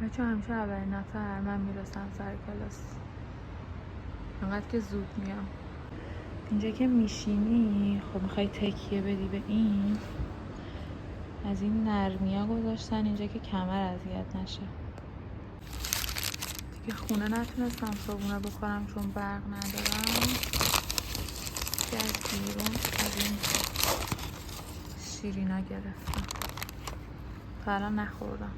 بچه همیشه اولین نفر من میرسم سر کلاس، انقدر که زود میام. اینجا که میشینی خب میخوای تکیه بدی به این، از این نرمی ها گذاشتن اینجا که کمر اذیت نشه. دیگه خونه نتونستم صبحونه بخورم چون برق ندارم، که از بیرون از این شیرینا گرفتم تا الان نخوردم.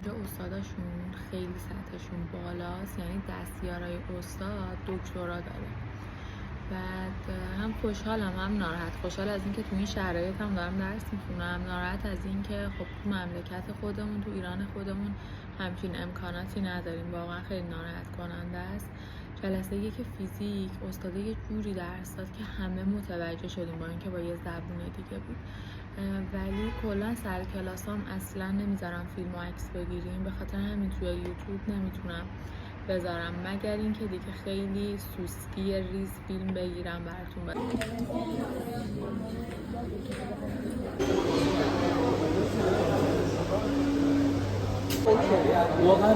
اینجا استاداشون خیلی سطحشون بالاست، یعنی دستیارای استاد دکترا داره. بعد هم خوشحالم هم ناراحت. خوشحال از اینکه تو این شرایط هم دارم درس میخونم، ناراحت از اینکه خب تو مملکت خودمون، تو ایران خودمون همچین امکاناتی نداریم. واقعا خیلی ناراحت کننده است. جلسه یک فیزیک استاد یه جوری درس داد که همه متوجه شدیم، با اینکه با یه زبون دیگه بود. ولی کلا سر کلاسام اصلا نمیذارم فیلم و عکس بگیریم، به خاطر همین توی یوتیوب نمیتونم بذارم، مگر اینکه دیگه خیلی سوسکی ریز فیلم بگیرم براتون بذارم. واقعا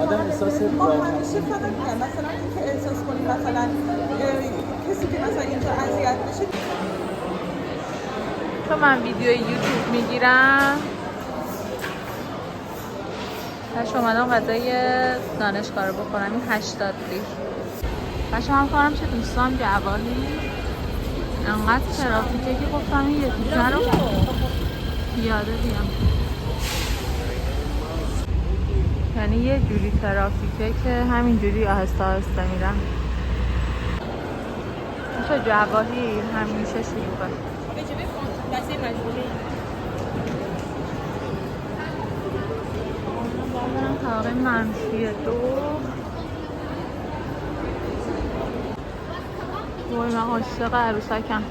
آدم احساس همیشه فقط میگم مثلا اینکه احساس کنیم مثلا کسی که مثلا اینجا اذیت میشه. چون من ویدیو یوتیوب میگیرم هش اومدم غذای دانشگاه رو بخورم. این 80 لیر بچه من کارم چه دوستان جوالی انقدر ترافیکه که گفتم این یه دوزن رو پیاده بیام. یعنی یه جوری ترافیکه که همینجوری آهسته آهسته میرم. میشه جوالی همیشه شلوغه. بسیار مجبوری برم طبقه -2. وای من عاشق عروسکم.